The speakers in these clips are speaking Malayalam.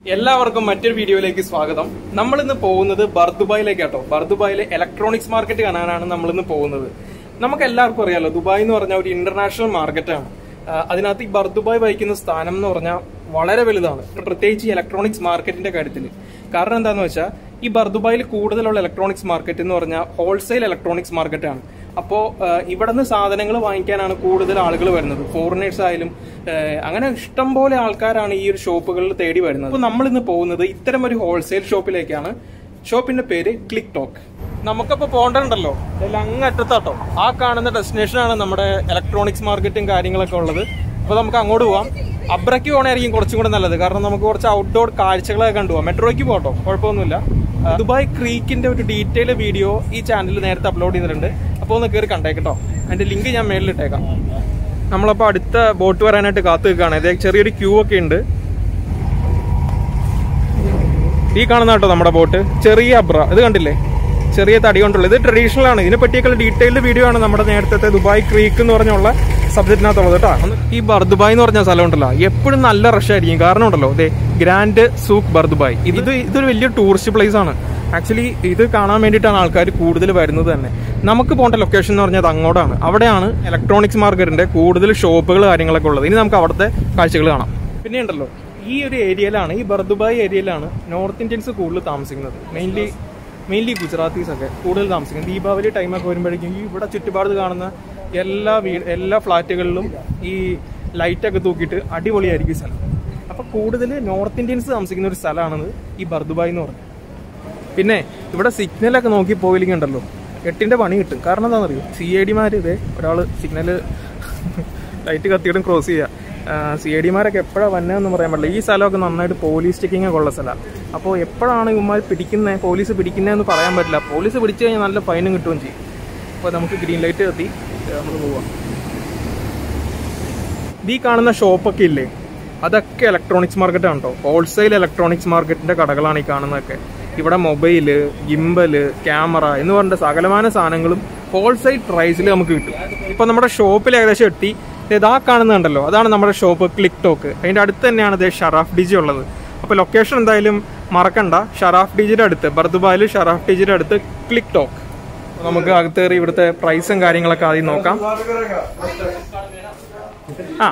എല്ലാവർക്കും മറ്റൊരു വീഡിയോയിലേക്ക് സ്വാഗതം. നമ്മൾ ഇന്ന് പോകുന്നത് ബർ ദുബായിലേക്കാട്ടോ. ബർ ദുബായിലെ ഇലക്ട്രോണിക്സ് മാർക്കറ്റ് കാണാനാണ് നമ്മൾ ഇന്ന് പോകുന്നത്. നമുക്ക് എല്ലാവർക്കും അറിയാലോ, ദുബായ് എന്ന് പറഞ്ഞാൽ ഒരു ഇന്റർനാഷണൽ മാർക്കറ്റാണ്. അതിനകത്ത് ഈ ബർ ദുബായ് വഹിക്കുന്ന സ്ഥാനം എന്ന് പറഞ്ഞാൽ വളരെ വലുതാണ്, പ്രത്യേകിച്ച് ഈ ഇലക്ട്രോണിക്സ് മാർക്കറ്റിന്റെ കാര്യത്തിൽ. കാരണം എന്താണെന്ന് വെച്ചാൽ ഈ ബർ ദുബായിൽ കൂടുതലുള്ള ഇലക്ട്രോണിക്സ് മാർക്കറ്റ് എന്ന് പറഞ്ഞാൽ ഹോൾസെയിൽ ഇലക്ട്രോണിക്സ് മാർക്കറ്റാണ്. അപ്പോൾ ഇവിടെ നിന്ന് സാധനങ്ങൾ വാങ്ങിക്കാനാണ് കൂടുതൽ ആളുകൾ വരുന്നത്. ഫോറിനേഴ്സ് ആയാലും അങ്ങനെ ഇഷ്ടംപോലെ ആൾക്കാരാണ് ഈ ഒരു ഷോപ്പുകളിൽ തേടി വരുന്നത്. അപ്പോൾ നമ്മൾ ഇന്ന് പോകുന്നത് ഇത്തരം ഒരു ഹോൾസെയിൽ ഷോപ്പിലേക്കാണ്. ഷോപ്പിന്റെ പേര് ക്ലിക്ക് ടോക്ക്. നമുക്കപ്പോൾ പോകണ്ടല്ലോ, അങ്ങറ്റത്താട്ടോ. ആ കാണുന്ന ഡെസ്റ്റിനേഷനാണ് നമ്മുടെ ഇലക്ട്രോണിക്സ് മാർക്കറ്റും കാര്യങ്ങളൊക്കെ ഉള്ളത്. അപ്പോൾ നമുക്ക് അങ്ങോട്ട് പോവാം. അബ്രയ്ക്ക് പോകണമായിരിക്കും കുറച്ചും കൂടെ നല്ലത്, കാരണം നമുക്ക് കുറച്ച് ഔട്ട്ഡോർ കാഴ്ചകളൊക്കെ കണ്ടുപോകാം. മെട്രോയ്ക്ക് പോകട്ടോ, കുഴപ്പമൊന്നുമില്ല. ദുബായ് ക്രീക്കിന്റെ ഒരു ഡീറ്റെയിൽ വീഡിയോ ഈ ചാനലിൽ നേരത്തെ അപ്ലോഡ് ചെയ്തിട്ടുണ്ട്. അപ്പോൾ ഒന്ന് കയറി കണ്ടേക്കട്ടോ. അതിന്റെ ലിങ്ക് ഞാൻ മേളിലിട്ടേക്കാം. നമ്മളപ്പോൾ അടുത്ത ബോട്ട് വരാനായിട്ട് കാത്തു നിൽക്കുകയാണ്. ഇതേ ചെറിയൊരു ക്യൂ ഒക്കെ ഉണ്ട്. ഈ കാണുന്ന കേട്ടോ നമ്മുടെ ബോട്ട്, ചെറിയ അബ്ര. ഇത് കണ്ടില്ലേ, ചെറിയ തടി കൊണ്ടുള്ളത്. ഇത് ട്രഡീഷണൽ ആണ്. ഇതിനെ പറ്റിയൊക്കെ ഡീറ്റെയിൽഡ് വീഡിയോ ആണ് നമ്മുടെ നേരത്തെ ദുബായ് ക്രീക്ക് എന്ന് പറഞ്ഞുള്ള സബ്ജക്റ്റിനകത്തുള്ളത് കേട്ടോ. ഈ ബർ ദുബായ് എന്ന് പറഞ്ഞ സ്ഥലം ഉണ്ടല്ലോ, എപ്പോഴും നല്ല റഷ് ആയിരിക്കും. കാരണം ഉണ്ടല്ലോ, അതെ, ഗ്രാൻഡ് സൂക്ക് ബർ ദുബായ്. ഇതൊരു വലിയ ടൂറിസ്റ്റ് പ്ലേസ് ആണ്. ആക്ച്വലി ഇത് കാണാൻ വേണ്ടിയിട്ടാണ് ആൾക്കാർ കൂടുതൽ വരുന്നത് തന്നെ. നമുക്ക് പോകേണ്ട ലൊക്കേഷൻ എന്ന് പറഞ്ഞാൽ അങ്ങോട്ടാണ്. അവിടെയാണ് ഇലക്ട്രോണിക്സ് മാർക്കറ്റിന്റെ കൂടുതൽ ഷോപ്പുകൾ കാര്യങ്ങളൊക്കെ ഉള്ളത്. ഇനി നമുക്ക് അവിടുത്തെ കാഴ്ചകൾ കാണാം. പിന്നെ ഉണ്ടല്ലോ, ഈ ഒരു ഏരിയയിലാണ്, ഈ ബർ ദുബായ് ഏരിയയിലാണ് നോർത്ത് ഇന്ത്യൻസ് കൂടുതൽ താമസിക്കുന്നത്. മെയിൻലി ഗുജറാത്തീസ് ഒക്കെ കൂടുതൽ താമസിക്കുന്നത്. ദീപാവലി ടൈമൊക്കെ വരുമ്പോഴേക്കും ഇവിടെ ചുറ്റുപാട് കാണുന്ന എല്ലാ ഫ്ലാറ്റുകളിലും ഈ ലൈറ്റൊക്കെ തൂക്കിയിട്ട് അടിപൊളിയായിരിക്കും സ്ഥലം. അപ്പോൾ കൂടുതൽ നോർത്ത് ഇന്ത്യൻസ് താമസിക്കുന്ന ഒരു സ്ഥലമാണത് ഈ ബർ ദുബായ് എന്ന് പറയുന്നത്. പിന്നെ ഇവിടെ സിഗ്നലൊക്കെ നോക്കി പോയില്ലെങ്കിൽ ഉണ്ടല്ലോ, 8ന്റെ പണി കിട്ടും. കാരണം എന്താണെന്നറിയോ, CID-മാർ ഇതേ ഒരാൾ സിഗ്നല് ലൈറ്റ് കത്തിയിട്ടും ക്രോസ് ചെയ്യുക. CID-മാരൊക്കെ എപ്പോഴാണ് വന്നതെന്ന് പറയാൻ പറ്റില്ല. ഈ സ്ഥലമൊക്കെ നന്നായിട്ട് പോലീസ് ചെക്കിംഗ് ഒക്കെ ഉള്ള സ്ഥലമാണ്. അപ്പോൾ എപ്പോഴാണ് ഇവന്മാർ പോലീസ് പിടിക്കുന്നതെന്ന് പറയാൻ പറ്റില്ല. പോലീസ് പിടിച്ചു കഴിഞ്ഞാൽ നല്ല ഫൈനും കിട്ടുകയും ചെയ്യും. അപ്പോൾ നമുക്ക് ഗ്രീൻ ലൈറ്റ് കത്തി നമുക്ക് പോവാം. ഈ കാണുന്ന ഷോപ്പൊക്കെ ഇല്ലേ, അതൊക്കെ ഇലക്ട്രോണിക്സ് മാർക്കറ്റാണ് കേട്ടോ. ഹോൾസെയിൽ ഇലക്ട്രോണിക്സ് മാർക്കറ്റിന്റെ കടകളാണ് ഈ കാണുന്നതൊക്കെ. ഇവിടെ മൊബൈല്, ഗിംബല്, ക്യാമറ എന്ന് പറഞ്ഞ സകലമാന സാധനങ്ങളും ഹോൾസെയിൽ പ്രൈസിൽ നമുക്ക് കിട്ടും. ഇപ്പൊ നമ്മുടെ ഷോപ്പിൽ ഏകദേശം എത്തി. ഇതാ കാണുന്നുണ്ടല്ലോ, അതാണ് നമ്മുടെ ഷോപ്പ് ക്ലിക്ക് ടോക്ക്. അതിന്റെ അടുത്ത് തന്നെയാണ് ഇത് ഷറാഫ് ഡിജി ഉള്ളത്. അപ്പൊ ലൊക്കേഷൻ എന്തായാലും മറക്കണ്ട, ഷറാഫ് ഡിജിയുടെ അടുത്ത്, ബർ ദുബായിൽ ഷറാഫ് ഡിജിയുടെ അടുത്ത് ക്ലിക്ക് ടോക്ക്. നമുക്ക് അകത്തേറി ഇവിടുത്തെ പ്രൈസും കാര്യങ്ങളൊക്കെ ആദ്യം നോക്കാം.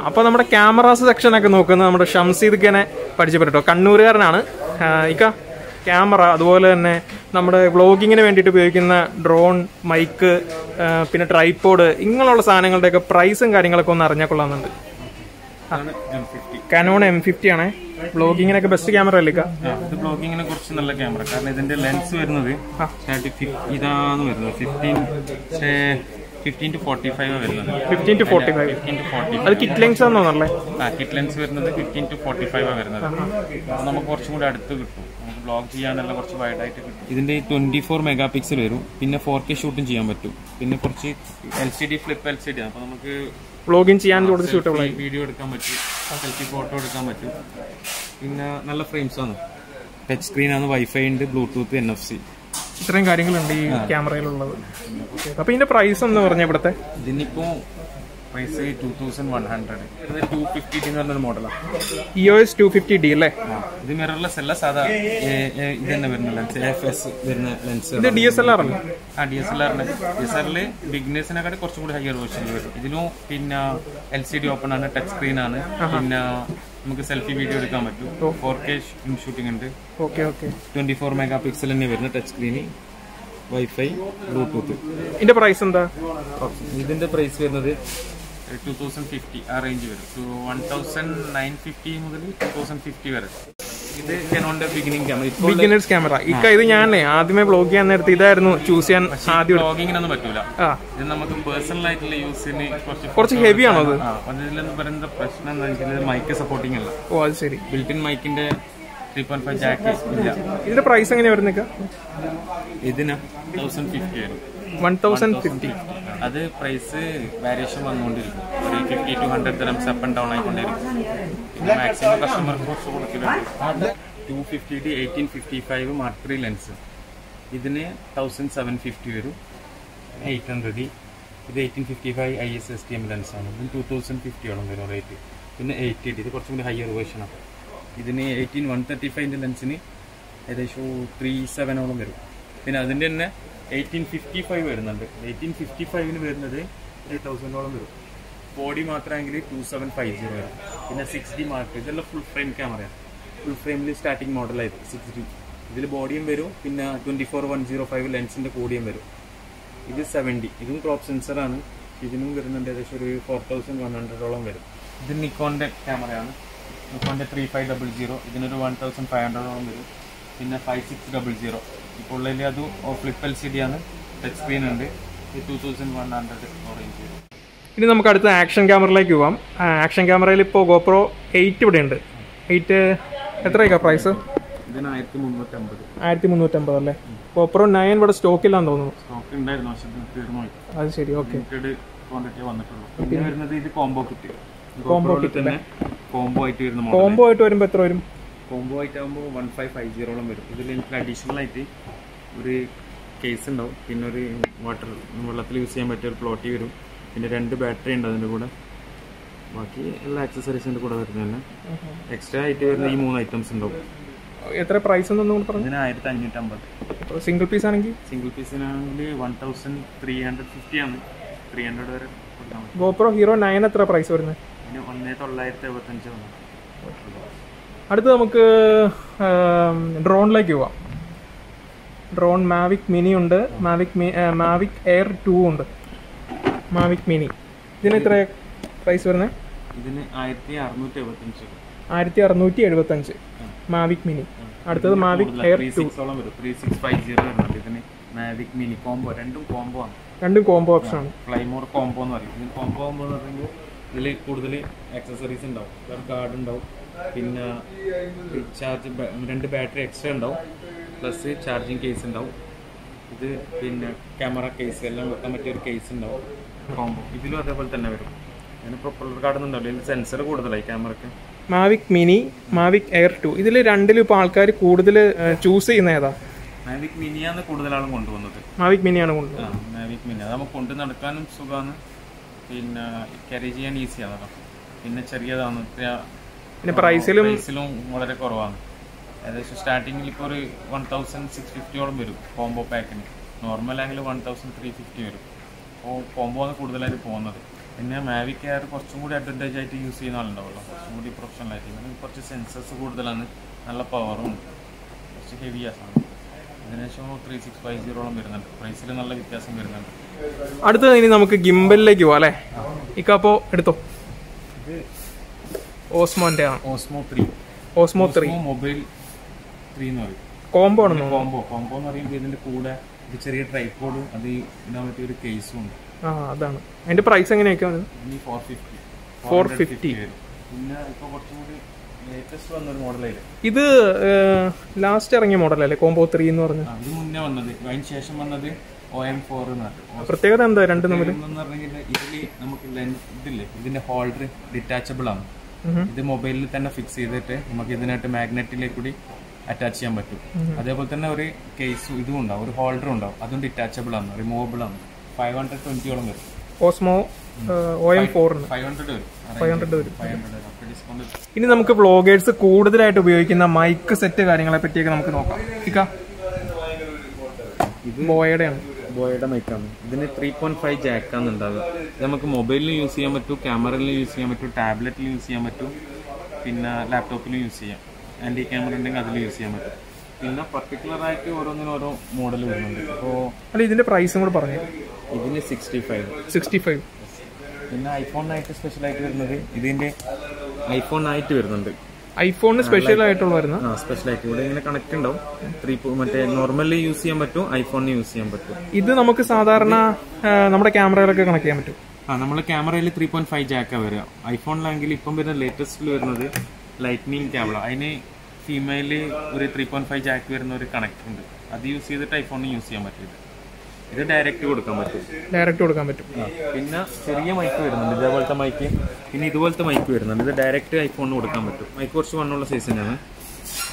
അപ്പൊ നമ്മുടെ ക്യാമറാസ് സെക്ഷനൊക്കെ നോക്കുന്നത് നമ്മുടെ ഷം ഷീദിനെ പരിചയപ്പെട്ടോ. കണ്ണൂരുകാരനാണ് ഇക്ക. ക്യാമറ, അതുപോലെ തന്നെ നമ്മുടെ വ്ളോഗിങ്ങിന് വേണ്ടിയിട്ട് ഉപയോഗിക്കുന്ന ഡ്രോൺ, മൈക്ക്, പിന്നെ ട്രൈപോഡ്, ഇങ്ങനെയുള്ള സാധനങ്ങളുടെയൊക്കെ പ്രൈസും കാര്യങ്ങളൊക്കെ ഒന്ന് അറിഞ്ഞാൽ കൊള്ളാമെന്നുണ്ട്. കാനോൺ M50 ആണേ. വ്ളോഗിങ്ങിനൊക്കെ ബെസ്റ്റ് ക്യാമറ അല്ലേ? ഇത് വ്ളോഗിങ്ങിനെ കുറിച്ച് നല്ല ക്യാമറ. കാരണം ഇതിന്റെ ലെൻസ് വരുന്നത് ഇതാണ് വരുന്നത് 15 to 45 വരുന്നത്. 15 to 45. അത് കിറ്റ് ലെൻസ് ആണോ? കിറ്റ് ലെൻസ് വരുന്നത് 15 to 45 വരുന്നത്. അപ്പൊ നമുക്ക് കുറച്ചും കൂടി അടുത്ത് കിട്ടും. നമുക്ക് വ്ളോഗ് ചെയ്യാനുള്ള കുറച്ച് വൈഡായിട്ട് കിട്ടും. ഇതിന്റെ 24 മെഗാ പിക്സൽ വരും. പിന്നെ 4K ഷൂട്ടും ചെയ്യാൻ പറ്റും. പിന്നെ കുറച്ച് ഫ്ലിപ്പ് LCD. അപ്പൊ നമുക്ക് വ്ളോഗിങ് ചെയ്യാൻ സൂട്ടബിൾ ആയി വീഡിയോ എടുക്കാൻ പറ്റും, സെൽഫി ഫോട്ടോ എടുക്കാൻ പറ്റും. പിന്നെ നല്ല ഫ്രെയിംസ് ആണ്. ടച്ച് സ്ക്രീൻ ആണ്, വൈഫൈ ഉണ്ട്, ബ്ലൂടൂത്ത്, NFC, ഇത്രയും കാര്യങ്ങളുണ്ട് ഈ ക്യാമറയിലുള്ളത്. അപ്പൊ ഇതിന്റെ പ്രൈസ് എന്ന് പറഞ്ഞ ഇവിടുത്തെ ഇതിനിപ്പോ പ്രൈസ് 2100. ഇത് 250D എന്ന് പറഞ്ഞൊരു മോഡലാണ്. EOS 250D അല്ലേ? ഇത് മിറർലെസ് അല്ല, സാധാ ഇത് തന്നെ വരുന്ന ലെൻസ്, AFS വരുന്ന ലെൻസ്. ഇത് DSLR ആണ്. DSLR ബിഗിനേഴ്സിനെക്കാട്ടി കുറച്ചും കൂടി ഹയർ വേർഷൻ വരും. ഇതിനും പിന്നെ LCD ഓപ്പൺ ആണ്, ടച്ച് സ്ക്രീൻ ആണ്. പിന്നെ നമുക്ക് സെൽഫി വീഡിയോ എടുക്കാൻ പറ്റും. 4K ഷൂട്ടിംഗ് ഉണ്ട്. 24 മെഗാ പിക്സൽ തന്നെ വരുന്ന ടച്ച് സ്ക്രീന്, വൈഫൈ, ബ്ലൂടൂത്ത്. ഇതിന്റെ പ്രൈസ് എന്താ? ഇതിന്റെ പ്രൈസ് വരുന്നത് 2050 ആ റേഞ്ച് വരും. 1950 മുതൽ 2050 വരെ. ഇത് കനോണിന്റെ ബിഗിനേഴ്സ് ക്യാമറ. ഇത് ഞാൻ ആദ്യമേ വ്ളോഗ് ചെയ്യാൻ നേരത്തെ ഇതായിരുന്നു ചൂസ് ചെയ്യാൻ. ആദ്യം വ്ളോഗിങ്ങിനൊന്നും പറ്റൂല. ഇത് നമുക്ക് പേഴ്സണൽ ആയിട്ടുള്ള യൂസിന് കുറച്ച് ഹെവി ആണോ? അത് അതിലെന്ന് പറയുന്ന പ്രശ്നം എന്താ വെച്ചാൽ മൈക്ക് സപ്പോർട്ടിംഗ് അല്ല. ഓ, അത് ശരി. ബിൽറ്റിൻ മൈക്കിന്റെ 3.5 ജാക്ക് ഇല്ല. ഇതിന്റെ പ്രൈസ് എങ്ങനെയാ വരുന്നത്? ഇതിന് 1050 വരും. 1050. അത് പ്രൈസ് വേരിയേഷൻ വന്നുകൊണ്ടിരിക്കും. ഒരു 50 to 100 dirhams up and down ആയിക്കൊണ്ടിരിക്കും. പിന്നെ മാക്സിമം കസ്റ്റമർക്ക് കുറച്ച് കൊടുക്കലുണ്ട്. 250D 1855 Mark III lens. ഇതിന് 1750 വരും. 800D. ഇത് 1855 ISSTM ലെൻസാണ്. ഇതിന് 2050 വരും റേറ്റ്. പിന്നെ 80D, ഇത് കുറച്ചും കൂടി ഹയർ വേർഷനാണ്. ഇതിന് 18135 ലെൻസിന് ഏകദേശം 37 വരും. പിന്നെ അതിൻ്റെ തന്നെ 1855 വരുന്നുണ്ട്. 1855 വരുന്നത് 3000 വരും. ബോഡി മാത്രമെങ്കിൽ 2750 വരും. പിന്നെ 6D മാർക്ക്, ഇതെല്ലാം ഫുൾ ഫ്രെയിം ക്യാമറയാണ്. ഫുൾ ഫ്രെയിമിൽ സ്റ്റാർട്ടിങ് മോഡലായിരുന്നു 6D. ഇതിൽ ബോഡിയും വരും, പിന്നെ 24105 ലെൻസിൻ്റെ കൂടിയും വരും. ഇത് 70, ഇതും ക്രോപ്പ് സെൻസറാണ്. ഇതിനും വരുന്നുണ്ട് ഏകദേശം ഒരു 4100 വരും. ഇത് നിക്കോണിൻ്റെ ക്യാമറയാണ്. നിക്കോണിൻ്റെ 3500, ഇതിനൊരു 1500 വരും. പിന്നെ 5600 ഇപ്പോൾ ഉള്ളതിൽ അത് ഫ്ലിപ്പ് LCD ആണ്. ടച്ച് സ്ക്രീൻ ഉണ്ട്. 2100 റേഞ്ച് വരും. ഇനി നമുക്ക് അടുത്ത ആക്ഷൻ ക്യാമറയിലേക്ക് പോവാം. ആക്ഷൻ ക്യാമറയിൽ ഇപ്പോൾ GoPro 8 ഇവിടെ ഉണ്ട്. 8 എത്രയൊക്കെ പ്രൈസ്? ഇതിന് 1350. 1350 അല്ലേ? GoPro 9 ഇവിടെ സ്റ്റോക്കില്ലാന്ന് തോന്നുന്നു. സ്റ്റോക്ക് ഉണ്ടായിരുന്നു, പക്ഷേ തീർന്നു. അത് ശരി, ഓക്കെ. ക്വാണ്ടിറ്റി വന്നിട്ടുള്ളൂ. പിന്നെ വരുന്നത് ഇത് കോംബോ കിറ്റ്. കോംബോ കിറ്റ് തന്നെ കോംബോ ആയിട്ട് വരുന്ന മോഡൽ. കോംബോ ആയിട്ട് വരുമ്പോൾ എത്ര വരും? കോംബോ ആയിട്ട് ആകുമ്പോൾ 1550 വരും. ഇതിൽ എനിക്ക് അഡീഷണൽ ആയിട്ട് ഒരു കേസ് ഉണ്ടാവും, പിന്നെ ഒരു വെള്ളത്തിൽ യൂസ് ചെയ്യാൻ പറ്റിയ ഒരു പ്ലോട്ടി വരും, പിന്നെ 2 ബാറ്ററി ഉണ്ട് അതിൻ്റെ കൂടെ. ബാക്കി എല്ലാ ആക്സസറീസിൻ്റെ കൂടെ വരുന്നത് തന്നെ. എക്സ്ട്രാ ആയിട്ട് വരുന്ന ഈ 3 ഐറ്റംസ് ഉണ്ടാവും. എത്ര പ്രൈസ് എന്നൊന്നും പറഞ്ഞു? ഇതിന് 1550. സിംഗിൾ പീസ് ആണെങ്കിൽ? സിംഗിൾ പീസിനാണെങ്കിൽ 1350 ആണ്. 300 വരെ കൊടുക്കാൻ പറ്റും. GoPro Hero 9 എത്ര പ്രൈസ് വരുന്നത്? ഇതിന് 1975 വന്നു. അടുത്ത് നമുക്ക് ഡ്രോണിലേക്ക് പോവാം. ഡ്രോൺ മാവിക് മിനി ഉണ്ട്, മാവിക് എയർ 2 ഉണ്ട്, മാവിക് മിനി. ഇതിന് എത്ര പ്രൈസ് വരുന്നത്? ഇതിന് 1675. 1675 മാവിക് മിനി. അടുത്തത് മാവിക് എയർ 2 3650 വരുന്നുണ്ട്. ഇതിന് മാവിക് മിനി കോംബോ, രണ്ടും കോംബോ ആണ്. രണ്ടും കോംബോ ഓപ്ഷൻ ആണ്. ഫ്ലൈമോർ കോംബോ എന്ന് പറയും. ഇതിന് കോംബോ ആകുമ്പോൾ എന്ന് പറയുമ്പോൾ ഇതിൽ കൂടുതൽ ആക്സസറീസ് ഉണ്ടാവും. ഒരു കാർഡ് ഉണ്ടാവും, പിന്നെ ചാർജ് 2 ബാറ്ററി എക്സ്ട്രാ ഉണ്ടാവും, പ്ലസ് ചാർജിങ് കേസ് ഉണ്ടാവും. ഇത് പിന്നെ ക്യാമറ കേസ് എല്ലാം വെക്കാൻ പറ്റിയ ഒരു കേസ് ഉണ്ടാവും കോംബോ. ഇതിലും അതേപോലെ തന്നെ വരും. അതിന് പ്രൊപ്പല്ലർ കാർഡ് ഉണ്ടാവില്ല, ഇതിൽ സെൻസർ കൂടുതലായി ക്യാമറയ്ക്ക്. മാവിക് മിനി, മാവിക് എയർ 2, ഇതിൽ രണ്ടിലും ഇപ്പോൾ ആൾക്കാർ കൂടുതൽ ചൂസ് ചെയ്യുന്ന ഏതാ? മാവിക് മിനിയാണ് കൂടുതലാളും കൊണ്ടുവന്നത്. മാവിക് മിനിയാണ് കൊണ്ടുവന്നത്. മാവിക് മിനി അത് നമുക്ക് കൊണ്ടു നടക്കാനും സുഖമാണ്, പിന്നെ ക്യാരി ചെയ്യാൻ ഈസിയാണ്. പിന്നെ ചെറിയതാണ്, പിന്നെ പ്രൈസിലും വളരെ കുറവാണ്. ഏകദേശം സ്റ്റാർട്ടിങ്ങിൽ ഇപ്പോൾ ഒരു 1650 വരും കോംബോ പാക്കിന്. നോർമൽ ആണെങ്കിൽ 1350 വരും. അപ്പോൾ കോംബോ ആണ് കൂടുതലായിട്ട് പോകുന്നത്. പിന്നെ മാവിക് എയർ കുറച്ചും കൂടി അഡ്വാൻറ്റേജ് ആയിട്ട് യൂസ് ചെയ്യുന്ന ആളുണ്ടാവുമല്ലോ, കുറച്ചും കൂടി പ്രൊഫഷണൽ ആയിട്ട്. ഇതിന് കുറച്ച് സെൻസേഴ്സ് കൂടുതലാണ്, നല്ല പവറും, കുറച്ച് ഹെവിയാണ്. ഏകദേശം 3650 വരുന്നുണ്ട്. പ്രൈസിൽ നല്ല വ്യത്യാസം വരുന്നുണ്ട്. അടുത്തത് ഇനി നമുക്ക് ഗിംബലിലേക്ക് പോവാം അല്ലേ? ഇക്കപ്പോ എടുത്തോ. ഇത് ഓസ്മോന്റെ ആണ്. ഓസ്മോ 3 മൊബൈൽ 3 എന്ന് പറയും. കോംബോ ആണെന്നോ? കോംബോ എന്ന് പറയുമ്പോൾ ഇതിന്റെ കൂടെ ഒരു ചെറിയ ട്രൈപോഡും അത് ഇടാൻ പറ്റിയ ഒരു കേസും ഉണ്ട്. അതാണ്. അതിന്റെ പ്രൈസ് എങ്ങനെയൊക്കെയാണ്? 450. പിന്നെ ഇപ്പൊ കുറച്ചുകൂടി ലേറ്റസ്റ്റ് വന്നൊരു മോഡലായില്ലേ, ഇത് ലാസ്റ്റ് ഇറങ്ങിയ മോഡലല്ലേ കോംബോ 3 എന്ന് പറഞ്ഞു? അത് മുന്നേ വന്നത്. അതിന് ശേഷം വന്നത് OM4 എന്ന് പറഞ്ഞു. പ്രത്യേകത എന്താ രണ്ടും തമ്മിൽ? ഇതില് നമുക്ക് ഇതില്ലേ, ഇതിന്റെ ഹോൾഡർ ഡിറ്റാച്ചബിൾ ആണ്. ഇത് മൊബൈലിൽ തന്നെ ഫിക്സ് ചെയ്തിട്ട് നമുക്ക് ഇതിനായിട്ട് മാഗ്നറ്റിലേക്ക് കൂടി അറ്റാച്ച് ചെയ്യാൻ പറ്റും. അതേപോലെ തന്നെ ഒരു കേസും ഇതും ഉണ്ടാവും, ഒരു ഹോൾഡറും ഉണ്ടാവും. അതും ഡിറ്റാച്ചബിൾ ആണ്, റിമൂവബിൾ ആണ്. 520 വരും. ഓസ്മോ OM4 500 വരും. ഇനി നമുക്ക് വ്ളോഗേഴ്സ് കൂടുതലായിട്ട് ഉപയോഗിക്കുന്ന മൈക്ക് സെറ്റ് കാര്യങ്ങളെ പറ്റിയൊക്കെ നമുക്ക് നോക്കാം. ഇത് ബോയയുടെ മൈക്കാണ്. ഇതിന് 3.5 ജാക്കാണ് ഉണ്ടാവുക. ഇത് നമുക്ക് മൊബൈലിൽ യൂസ് ചെയ്യാൻ പറ്റും, ക്യാമറയിൽ യൂസ് ചെയ്യാൻ പറ്റും, ടാബ്ലറ്റിൽ യൂസ് ചെയ്യാൻ പറ്റും, പിന്നെ ലാപ്ടോപ്പിൽ യൂസ് ചെയ്യാം. ആൻറ്റി ക്യാമറ ഉണ്ടെങ്കിൽ അതിൽ യൂസ് ചെയ്യാൻ പറ്റും. പിന്നെ പർട്ടിക്കുലർ ആയിട്ട് ഓരോന്നിനും ഓരോ മോഡൽ വരുന്നുണ്ട്. അപ്പോൾ ഇതിന്റെ പ്രൈസും കൂടെ പറഞ്ഞു. ഇതിന് 65. പിന്നെ ഐഫോണിനായിട്ട് സ്പെഷ്യലായിട്ട് വരുന്നത്, ഇതിന്റെ ഐഫോണിനായിട്ട് വരുന്നുണ്ട്. ഐഫോണിന് സ്പെഷ്യൽ ആയിട്ടുള്ള സ്പെഷ്യലായിട്ട് ഇവിടെ ഇങ്ങനെ കണക്ട് ഉണ്ടാവും. മറ്റേ നോർമലി യൂസ് ചെയ്യാൻ പറ്റും, ഐഫോണിന് യൂസ് ചെയ്യാൻ പറ്റും. ഇത് നമുക്ക് സാധാരണ നമ്മുടെ ക്യാമറയിലൊക്കെ കണക്ട് ചെയ്യാൻ പറ്റും. നമ്മളെ ക്യാമറയിൽ 3.5 ജാക്കാണ് വരിക. ഐഫോണിലാണെങ്കിൽ ഇപ്പം വരുന്ന ലേറ്റസ്റ്റിൽ വരുന്നത് ലൈറ്റ്നിങ് കേബിൾ. അതിന് ഫീമെയില് ഒരു 3.5 ജാക്ക് വരുന്ന ഒരു കണക്ടർ ഉണ്ട്. അത് യൂസ് ചെയ്തിട്ട് ഐഫോണിന് യൂസ് ചെയ്യാൻ പറ്റും. ഇത് ഡയറക്റ്റ് കൊടുക്കാൻ പറ്റും. പിന്നെ ചെറിയ മൈക്ക് വരുന്നുണ്ട്, ഇതേപോലത്തെ മൈക്ക്. പിന്നെ ഇതുപോലത്തെ മൈക്ക് വരുന്നുണ്ട്. ഇത് ഡയറക്റ്റ് ഐഫോണിന് കൊടുക്കാൻ പറ്റും. മൈക്ക് കുറച്ച് വണ്ണുള്ള സൈസിനാണ്.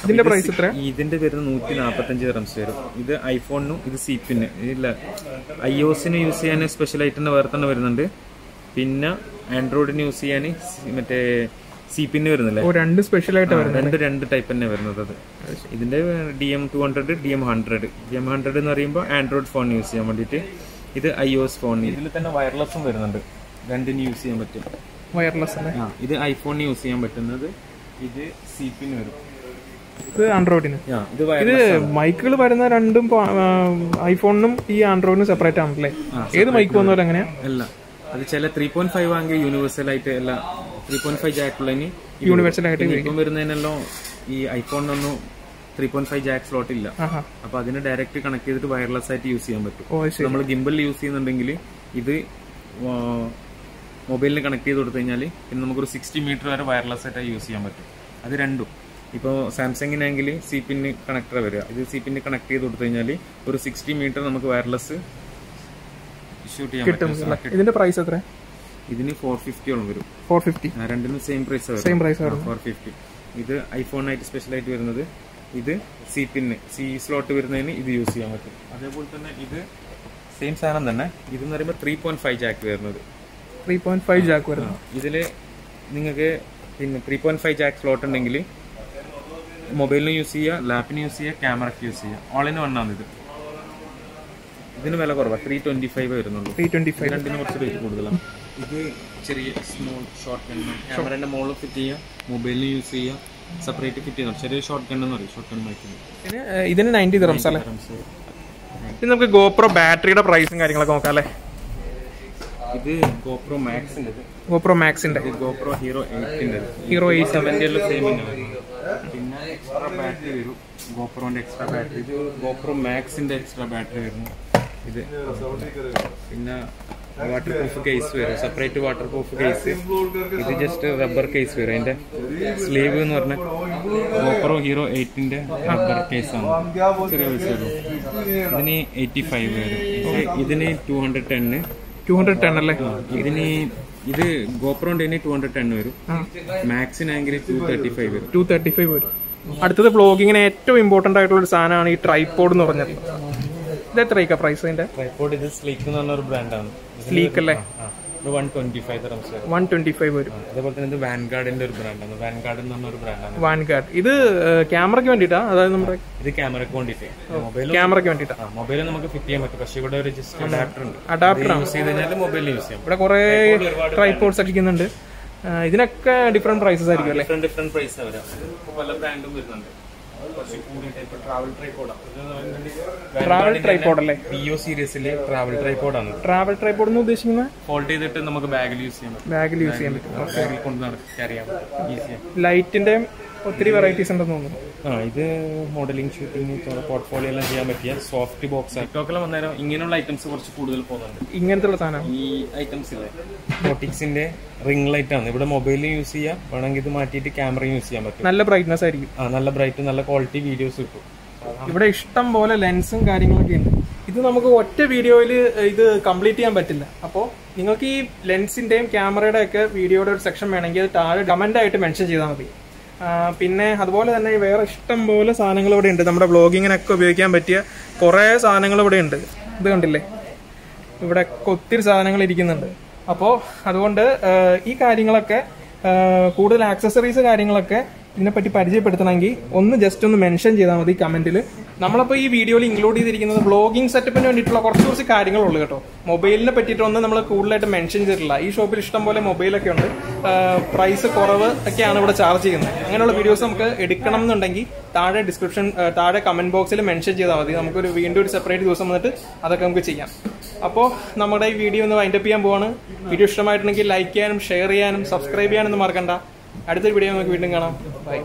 ഇതിന്റെ പ്രൈസ് എത്ര? ഇതിന്റെ വരുന്ന 145 dirhams വരും. ഇത് ഐഫോണിനും ഇത് സീപ്പിന് ഇല്ല, iOSന് യൂസ് ചെയ്യാൻ സ്പെഷ്യൽ ആയിട്ട് തന്നെ വേറെ തന്നെ വരുന്നുണ്ട്. പിന്നെ ആൻഡ്രോയിഡിന് യൂസ് ചെയ്യാൻ മറ്റേ സീപ്പിന് വരുന്നില്ലേ? രണ്ട് സ്പെഷ്യൽ ആയിട്ട് രണ്ട് ടൈപ്പ് തന്നെ വരുന്നത്. അത് ഇതിന്റെ DM200, DM100. DM100 എന്ന് പറയുമ്പോൾ ആൻഡ്രോയിഡ് ഫോൺ യൂസ് ചെയ്യാൻ വേണ്ടിയിട്ട്, ഇത് iOS ഫോൺ. ഇതിൽ തന്നെ വയർലെസ്സും വരുന്നുണ്ട്, രണ്ടിന് യൂസ് ചെയ്യാൻ പറ്റും. വയർലെസ് അല്ലേ? ഇത് ഐഫോണിന് യൂസ് ചെയ്യാൻ പറ്റുന്നത്, ഇത് സീപ്പിന് വരും. ഇത് ആൻഡ്രോയിഡിന്. ഇത് മൈക്കുകൾ വരുന്ന രണ്ടും ഐഫോണിനും ഈ ആൻഡ്രോയിഡിനും സെപ്പറേറ്റ് ആണല്ലേ? ഏത് മൈക്ക് പോകുന്നവരെ എങ്ങനെയാ? അല്ല, അത് ചില 3.5 ആണെങ്കിൽ യൂണിവേഴ്സൽ ആയിട്ട്, അല്ല 3.5 ജാക്കുള്ളതിന് യൂണിവേഴ്സൽ ആയിട്ട് ഇപ്പം വരുന്നതിനെല്ലാം ഈ ഐഫോണിനൊന്നും 3.5 ജാക്ക് സ്ലോട്ട് ഇല്ല. അപ്പൊ അതിന് ഡയറക്റ്റ് കണക്ട് ചെയ്തിട്ട് വയർലെസ് ആയിട്ട് യൂസ് ചെയ്യാൻ പറ്റും. നമ്മൾ ഗിംബൽ യൂസ് ചെയ്യുന്നുണ്ടെങ്കിൽ ഇത് മൊബൈലിന് കണക്ട് ചെയ്ത് കൊടുത്തു കഴിഞ്ഞാൽ പിന്നെ നമുക്കൊരു 60 മീറ്റർ വരെ വയർലെസ് ആയിട്ട് യൂസ് ചെയ്യാൻ പറ്റും. അത് രണ്ടും. ഇപ്പോൾ സാംസങ്ങിനാണെങ്കിൽ സീപ്പിന് കണക്ടർ വരിക, ഇത് സീപ്പിന് കണക്ട് ചെയ്ത് കൊടുത്തു കഴിഞ്ഞാൽ ഒരു 60 മീറ്റർ നമുക്ക് വയർലെസ് ഷൂട്ട് ചെയ്യാൻ പറ്റും. ഇതിന്റെ പ്രൈസ് എത്ര? ഇതിന് 450 ഓളം വരും. 450. രണ്ടിനും സെയിം പ്രൈസ് വരും. 450. ഇത് ഐഫോണിനായിട്ട് സ്പെഷ്യൽ ആയിട്ട് വരുന്നത്, ഇത് സീപ്പിന് സ്ലോട്ട് വരുന്നതിന് ഇത് യൂസ് ചെയ്യാൻ പറ്റും. അതേപോലെ തന്നെ ഇത് സെയിം സാധനം തന്നെ. ഇതെന്ന് പറയുമ്പോൾ 3.5 ജാക്ക് വരുന്നത്. 3.5 ജാക്ക് വരുന്നത്. ഇതില് നിങ്ങൾക്ക് പിന്നെ 3.5 ജാക്ക് സ്ലോട്ട് ഉണ്ടെങ്കിൽ മൊബൈലിന് യൂസ് ചെയ്യുക, ലാപ്പിന് യൂസ് ചെയ്യുക, ക്യാമറയ്ക്ക് യൂസ് ചെയ്യുക. ഓൾ ഇൻ വൺ ആണ് ഇത്. ഇതിന് വില കുറവാണ്, 325 വരുന്നുള്ളൂ. 325. രണ്ടിന് കുറച്ച് റേറ്റ് കൂടുതലാണ്. ഇത് ചെറിയ സ്മോൾ ഷോർട്ട് ഗൺ, ക്യാമറയുടെ മുകളിൽ ഫിറ്റ് ചെയ്യുക, മൊബൈലിന് യൂസ് ചെയ്യുക, സെപ്പറേറ്റ് ഫിറ്റ് ചെയ്യുന്നുണ്ട്. ചെറിയ ഷോർട്ട് ഗൺ എന്ന് പറയും, ഷോർട്ട് ഗൺ മൈക്കിന്. ഇതിന് 90 ദിർഹംസ് അല്ലേ? ഇത് നമുക്ക് ഗോപ്രോ ബാറ്ററിയുടെ പ്രൈസും കാര്യങ്ങളൊക്കെ നോക്കാം അല്ലേ? ഇത് ഗോപ്രോ മാക്സിന്റെ, ഗോപ്രോ മാക്സിന്റെ, ഗോപ്രോ ഹീറോ 8ന്റെ, ഹീറോ 870 സെയിം തന്നെ. പിന്നെ എക്സ്ട്രാ ബാറ്ററി വരും, ഗോപ്രോന്റെ എക്സ്ട്രാ ബാറ്ററി. ഇത് ഗോപ്രോ മാക്സിന്റെ എക്സ്ട്രാ ബാറ്ററി വരുന്നു. ഇത് പിന്നെ വാട്ടർ പ്രൂഫ് കേസ് വരും, സെപ്പറേറ്റ് വാട്ടർ പ്രൂഫ് കേസ്. ഇത് ജസ്റ്റ് റബ്ബർ കേസ് വരും. അതിന്റെ സ്ലീവ് എന്ന് പറഞ്ഞാൽ ഗോപ്രോ ഹീറോ 8ന്റെ റബ്ബർ കേസാണ്. ചെറിയ പൈസ വരും. ഇതിന് 85 വരും. ഇതിന് 210 അല്ലേ? ഇത് ഗോപ്രോന്റെ 210 വരും. മാക്സിനാണെങ്കിൽ 235 വരും. 235 വരും. അടുത്തത് വ്ളോഗിങ്ങിന് ഏറ്റവും ഇമ്പോർട്ടന്റ് ആയിട്ടുള്ള ഒരു സാധനമാണ് ഈ ട്രൈപോഡ് എന്ന് പറഞ്ഞത്. ഇത് എത്രയൊക്കെ പ്രൈസ്? അതിന്റെ ട്രൈപോഡ് ഇത് സ്ലീക്ക് എന്ന് പറഞ്ഞ ഒരു ബ്രാൻഡാണ്. സ്ലീക്ക് അല്ലേ? 125 dirhams വരും. 125 വരും. അതേപോലെ തന്നെ ഇത് വാൻഗാർഡിന്റെ ഒരു ബ്രാൻഡാണ്. വാൻഗാർഡ് എന്ന് പറഞ്ഞ ഒരു ബ്രാൻഡാണ്. വാൻഗാർഡ് ഇത് ക്യാമറയ്ക്ക് വേണ്ടിയിട്ടാ? അതായത് നമ്മുടെ ഇത് ക്യാമറയ്ക്ക് വേണ്ടിയിട്ട്, ക്യാമറയ്ക്ക് വേണ്ടിയിട്ടാ. മൊബൈലിൽ നമുക്ക് ഫിറ്റ് ചെയ്യാൻ പറ്റും, പക്ഷേ ഇവിടെ ഒരു ജസ്റ്റ് അഡാപ്റ്റർ ഉണ്ട്. അഡാപ്റ്റർ യൂസ് ചെയ്ത് കഴിഞ്ഞാൽ മൊബൈലിൽ യൂസ് ചെയ്യാം. ഇവിടെ കുറെ ട്രൈപോഡ്സ് അടിക്കുന്നുണ്ട്. ഇതിനൊക്കെ ഡിഫറെന്റ് പ്രൈസസ് ആയിരിക്കും അല്ലേ? ഡിഫറെന്റ് പ്രൈസ് വരാം. പല ബ്രാൻഡും വരുന്നുണ്ട്. ട്രാവൽ ട്രൈപോഡ് അല്ലേ? PO സീരീസിലെ ട്രാവൽ ട്രൈപോഡ് ആണ്. ട്രാവൽ ട്രൈപോഡ് എന്ന് ഉദ്ദേശിക്കുന്നത് ഫോൾഡ് ചെയ്തിട്ട് നമുക്ക് ബാഗിൽ യൂസ് ചെയ്യാൻ പറ്റും. ബാഗിൽ യൂസ് ചെയ്യാൻ പറ്റും. ബാഗിൽ കൊണ്ട് ക്യാരി ചെയ്യാൻ പറ്റും ഈസിയാണ്. ലൈറ്റിന്റെ ഒത്തിരി വെറൈറ്റീസ് ഉണ്ടെന്ന് തോന്നുന്നു. ഇത് മോഡലിംഗ്, ഷൂട്ടിംഗ്, പോർട്ട്ഫോളിയോ എല്ലാം ചെയ്യാൻ പറ്റിയ സോഫ്റ്റ് ബോക്സ്. ടിക്ടോക്കിലും വന്നേരം ഇങ്ങനെയുള്ള ഐറ്റംസ് കുറച്ച് കൂടുതൽ പോകുന്നുണ്ട്. ഇങ്ങനത്തെ സാധനം ഈ ഐറ്റംസ് ഇല്ലേ, ഫോട്ടിക്സിന്റെ റിംഗ് ലൈറ്റ് ആണ്. ഇവിടെ മൊബൈലിൽ യൂസ് ചെയ്യാം, വേണമെങ്കിൽ ഇത് മാറ്റിയിട്ട് ക്യാമറയും യൂസ് ചെയ്യാൻ പറ്റും. നല്ല ബ്രൈറ്റ്നസ് ആയിരിക്കും. നല്ല ബ്രൈറ്റ്, നല്ല ക്വാളിറ്റി വീഡിയോസ് കിട്ടും. ഇവിടെ ഇഷ്ടം പോലെ ലെൻസും കാര്യങ്ങളൊക്കെ ഉണ്ട്. ഇത് നമുക്ക് ഒറ്റ വീഡിയോയിൽ ഇത് കംപ്ലീറ്റ് ചെയ്യാൻ പറ്റില്ല. അപ്പോൾ നിങ്ങൾക്ക് ഈ ലെൻസിന്റെയും ക്യാമറയുടെ ഒക്കെ വീഡിയോയുടെ ഒരു സെക്ഷൻ വേണമെങ്കിൽ അത് താഴെ കമന്റ് ആയിട്ട് മെൻഷൻ ചെയ്താൽ മതി. പിന്നെ അതുപോലെ തന്നെ വേറെ ഇഷ്ടം പോലെ സാധനങ്ങൾ ഇവിടെ ഉണ്ട്. നമ്മുടെ വ്ളോഗിങ്ങിനൊക്കെ ഉപയോഗിക്കാൻ പറ്റിയ കുറേ സാധനങ്ങൾ ഇവിടെ ഉണ്ട്. ഇത് കണ്ടില്ലേ, ഇവിടെ ഒത്തിരി സാധനങ്ങൾ ഇരിക്കുന്നുണ്ട്. അപ്പോൾ അതുകൊണ്ട് ഈ കാര്യങ്ങളൊക്കെ കൂടുതൽ ആക്സസറീസ് കാര്യങ്ങളൊക്കെ ഇതിനെപ്പറ്റി പരിചയപ്പെടുത്തണമെങ്കിൽ ഒന്ന് ജസ്റ്റ് ഒന്ന് മെൻഷൻ ചെയ്താൽ മതി കമന്റിൽ. നമ്മളപ്പോൾ ഈ വീഡിയോയിൽ ഇൻക്ലൂഡ് ചെയ്തിരിക്കുന്നത് വ്ളോഗിംഗ് സെറ്റപ്പിന് വേണ്ടിയിട്ടുള്ള കുറച്ച് കാര്യങ്ങളുള്ളൂ കേട്ടോ. മൊബൈലിനെ പറ്റിയിട്ടൊന്നും നമ്മൾ കൂടുതലായിട്ട് മെൻഷൻ ചെയ്തിട്ടില്ല. ഈ ഷോപ്പിൽ ഇഷ്ടം പോലെ മൊബൈലൊക്കെ ഉണ്ട്. പ്രൈസ് കുറവ് ഒക്കെയാണ് ഇവിടെ ചാർജ് ചെയ്യുന്നത്. അങ്ങനെയുള്ള വീഡിയോസ് നമുക്ക് എടുക്കണം എന്നുണ്ടെങ്കിൽ താഴെ കമന്റ് ബോക്സിൽ മെൻഷൻ ചെയ്താൽ മതി. നമുക്കൊരു വീണ്ടും ഒരു സെപ്പറേറ്റ് ദിവസം വന്നിട്ട് അതൊക്കെ നമുക്ക് ചെയ്യാം. അപ്പോൾ നമ്മുടെ ഈ വീഡിയോ ഒന്ന് വൈൻഡപ്പ് ചെയ്യാൻ പോവാണ്. വീഡിയോ ഇഷ്ടമായിട്ടുണ്ടെങ്കിൽ ലൈക്ക് ചെയ്യാനും ഷെയർ ചെയ്യാനും സബ്സ്ക്രൈബ് ചെയ്യാനൊന്നും മറക്കണ്ട. അടുത്തൊരു വീഡിയോ നമുക്ക് വീണ്ടും കാണാം. ബൈ.